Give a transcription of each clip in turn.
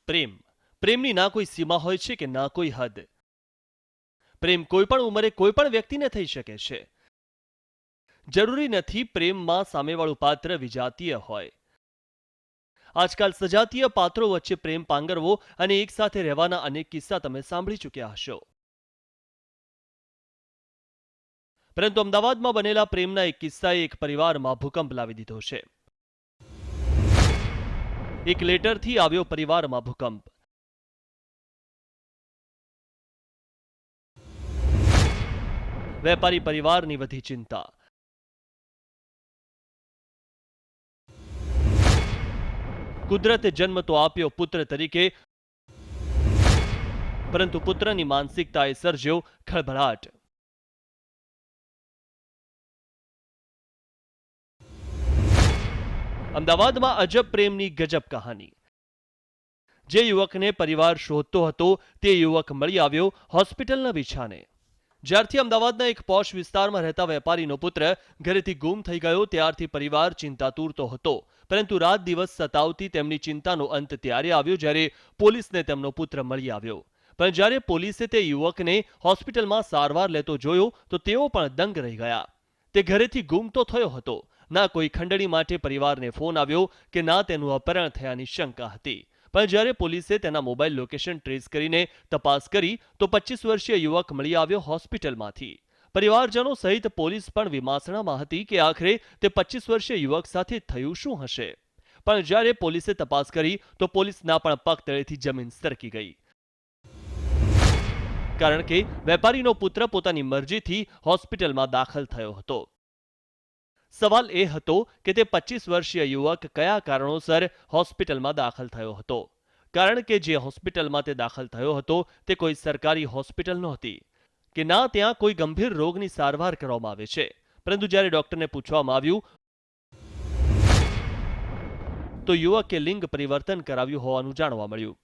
પ્રેમની ના કોઈ સીમા હોય છે કે ના કોઈ હદ. પ્રેમ કોઈ પણ ઉંમરે કોઈ પણ વ્યક્તિને થઈ શકે છે. જરૂરી નથી પ્રેમમાં સામેવાળું પાત્ર વિજાતીય હોય. આજકાલ સજાતીય પાત્રો વચ્ચે પ્રેમ પાંગરવો અને એકસાથે રહેવાના અનેક કિસ્સા તમે સાંભળી ચૂક્યા હશો. પરંતુ અમદાવાદમાં બનેલા પ્રેમના એક કિસ્સાએ એક પરિવારમાં ભૂકંપ લાવી દીધો છે. એક લેટરથી આવ્યો પરિવારમાં ભૂકંપ. વેપારી પરિવારની વધી ચિંતા. કુદરતે જન્મ તો આપ્યો પુત્ર તરીકે, પરંતુ પુત્રની માનસિકતાએ સર્જ્યો ખળભળાટ. અમદાવાદમાં અજબ પ્રેમની ગજબ કહાની. જે યુવકને પરિવાર શોધતો હતો તે યુવક મળી આવ્યો હોસ્પિટલના બિછાને. જ્યારથી અમદાવાદના એક પોશ વિસ્તારમાં રહેતા વેપારીનો પુત્ર ઘરેથી ગુમ થઈ ગયો ત્યારથી પરિવાર ચિંતાતુર તો હતો, પરંતુ રાત દિવસ સતાવતી તેમની ચિંતાનો અંત ત્યારે આવ્યો જ્યારે પોલીસને તેમનો પુત્ર મળી આવ્યો. પણ જ્યારે પોલીસે તે યુવકને હોસ્પિટલમાં સારવાર લેતો જોયો તો તેઓ પણ દંગ રહી ગયા. તે ઘરેથી ગુમ તો થયો હતો, ના કોઈ ખંડણી માટે પરિવારને ફોન આવ્યો કે ના તેનું અપહરણ થયાની શંકા હતી. પણ જ્યારે પોલીસે તેના મોબાઈલ લોકેશન ટ્રેસ કરીને તપાસ કરી તો 25 વર્ષીય યુવક મળી આવ્યો હોસ્પિટલમાંથી. પરિવારજનો સહિત પોલીસ પણ વિમાસણામાં હતી કે આખરે તે 25 વર્ષીય યુવક સાથે થયું શું હશે. પણ જ્યારે પોલીસે તપાસ કરી તો પોલીસના પણ પગ તળેથી જમીન સરકી ગઈ. કારણ કે વેપારીનો પુત્ર પોતાની મરજીથી હોસ્પિટલમાં દાખલ થયો હતો. સવાલ એ હતો કે તે 25 વર્ષીય યુવક કયા કારણોસર હોસ્પિટલમાં દાખલ થયો હતો. કારણ કે જે હોસ્પિટલમાં તે દાખલ થયો હતો તે કોઈ સરકારી હોસ્પિટલ નહોતી કે ના ત્યાં કોઈ ગંભીર રોગની સારવાર કરવામાં આવે છે. પરંતુ જ્યારે ડોક્ટરને પૂછવામાં આવ્યું તો યુવકે લિંગ પરિવર્તન કરાવ્યું હોવાનું જાણવા મળ્યું.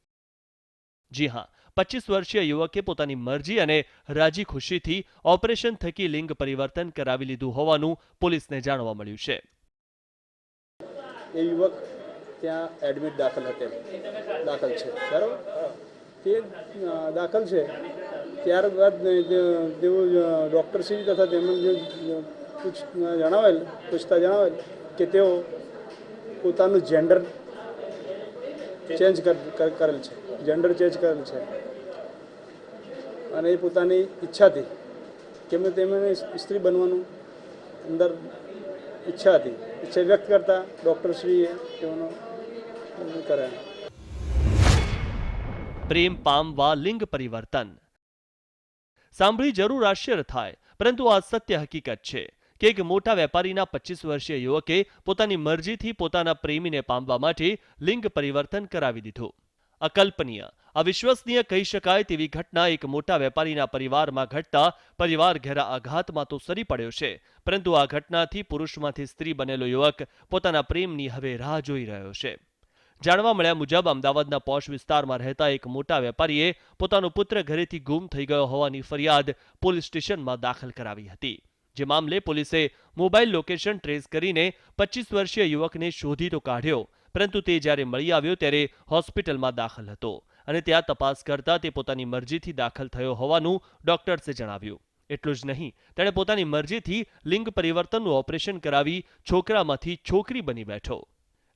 જી હા, 25 વર્ષીય યુવકે પોતાની મરજી અને રાજી ખુશીથી ઓપરેશન થકી લિંગ પરિવર્તન કરાવી લીધું હોવાનું પોલીસને જાણવા મળ્યું છે. એ યુવક ત્યાં એડમિટ દાખલ છે બરાબર. તે દાખલ છે ત્યારબાદ તેઓ ડૉક્ટરશ્રી તથા તેમને પૂછતા જણાવેલ કે તેઓ પોતાનું જેન્ડર ચેન્જ કરેલ છે અને એ પોતાની ઈચ્છાથી કેમ તેમને સ્ત્રી બનવાનું અંદર ઈચ્છા વ્યક્ત કરતા ડૉક્ટરશ્રીએ તેઓનો કરાયો. પ્રેમ પામવા લિંગ પરિવર્તન સાંભળી જરૂર આશ્ચર્ય થાય, પરંતુ આ સત્ય હકીકત છે કે એક મોટા વેપારીના 25 વર્ષીય યુવકે પોતાની મરજીથી પોતાના પ્રેમીને પામવા માટે લિંગ પરિવર્તન કરાવી દીધું. અકલ્પનીય, અવિશ્વસનીય કહી શકાય તેવી ઘટના એક મોટા વેપારીના પરિવારમાં ઘટતા પરિવાર ઘેરા આઘાતમાં તો સરી પડ્યો છે, પરંતુ આ ઘટનાથી પુરુષમાંથી સ્ત્રી બનેલો યુવક પોતાના પ્રેમની હવે રાહ જોઈ રહ્યો છે. જાણવા મળ્યા મુજબ અમદાવાદના પોશ વિસ્તારમાં રહેતા એક મોટા વેપારીએ પોતાનો પુત્ર ઘરેથી ગુમ થઈ ગયો હોવાની ફરિયાદ પોલીસ સ્ટેશનમાં દાખલ કરાવી હતી. જે મામલે પોલીસે મોબાઈલ લોકેશન ટ્રેસ કરીને 25 વર્ષીય યુવકને શોધી તો કાઢ્યો, પરંતુ તે જ્યારે મળી આવ્યો ત્યારે હોસ્પિટલમાં દાખલ હતો અને ત્યાં તપાસ કરતા તે પોતાની મરજીથી દાખલ થયો હોવાનું ડોક્ટર્સે જણાવ્યું. એટલું જ નહીં, તેણે પોતાની મરજીથી લિંગ પરિવર્તનનું ઓપરેશન કરાવી છોકરામાંથી છોકરી બની બેઠો.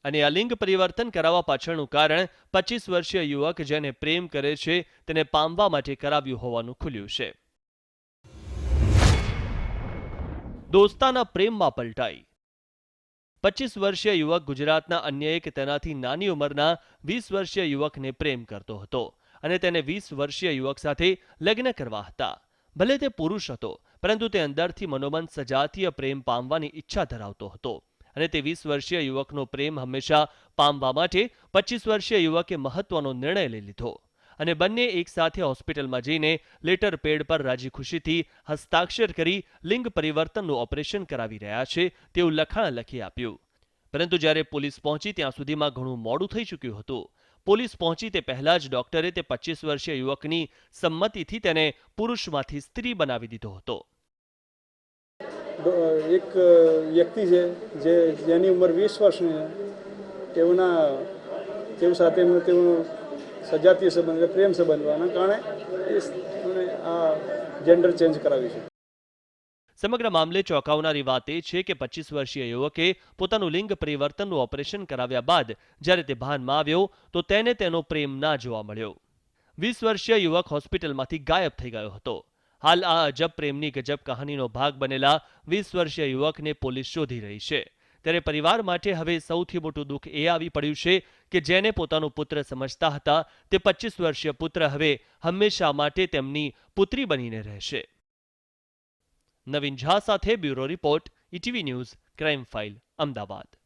અને આ લિંગ પરિવર્તન કરાવવા પાછળનું કારણ 25 વર્ષીય યુવક જેને પ્રેમ કરે છે તેને પામવા માટે કરાવ્યું હોવાનું ખુલ્યું છે. દોસ્તાના પ્રેમમાં પલટાઈ. 25 વર્ષીય યુવક ગુજરાતના અન્ય એક તેનાથી નાની ઉંમરના 20 વર્ષીય યુવકને પ્રેમ કરતો હતો અને તેને 20 વર્ષીય યુવક સાથે લગ્ન કરવા હતા. ભલે તે પુરુષ હતો, પરંતુ તે અંદરથી મનોમન સજાતીય પ્રેમ પામવાની ઈચ્છા ધરાવતો હતો અને તે 20 વર્ષીય યુવકનો પ્રેમ હંમેશા પામવા માટે 25 વર્ષીય યુવકે મહત્વનો નિર્ણય લઈ લીધો અને બંને એક સાથે હોસ્પિટલમાં જઈને લેટર પેડ પર રાજી ખુશીથી હસ્તાક્ષર કરી લિંગ પરિવર્તનનું ઓપરેશન કરાવી રહ્યા છે તેવું લખાણ લખી આપ્યું. પરંતુ જ્યારે પોલીસ પહોંચી ત્યાં સુધીમાં ઘણું મોડું થઈ ચૂક્યું હતું. પોલીસ પહોંચી તે પહેલા જ ડોક્ટરે તે 25 વર્ષીય યુવકની સંમતિથી તેને પુરુષમાંથી સ્ત્રી બનાવી દીધો હતો. એક વ્યક્તિ છે જેની ઉંમર 20 વર્ષની છે, તેઓ સાથે તેઓ સજાતીય સંબંધ એટલે પ્રેમ સંબંધ હોવાના કારણે એમણે આ જેન્ડર ચેન્જ કરાવ્યું છે. સમગ્ર મામલે ચોંકાવનારી વાત એ છે કે 25 વર્ષીય યુવકે પોતાનું લિંગ પરિવર્તનનું ઓપરેશન કરાવ્યા બાદ જ્યારે તે ભાનમાં આવ્યો તો તેને તેનો પ્રેમ ના જોવા મળ્યો. 20 વર્ષીય યુવક હોસ્પિટલમાંથી ગાયબ થઈ ગયો હતો. હાલ આ અજબ પ્રેમની ગજબ કહાનીનો ભાગ બનેલા 20 વર્ષીય યુવકને પોલીસ શોધી રહી છે. ત્યારે પરિવાર માટે હવે સૌથી મોટું દુઃખ એ આવી પડ્યું છે કે જેને પોતાનો પુત્ર સમજતા હતા તે 25 વર્ષીય પુત્ર હવે હંમેશા માટે તેમની પુત્રી બનીને રહેશે. નવીન ઝા સાથે bureau report, ETV news, crime file, Ahmedabad.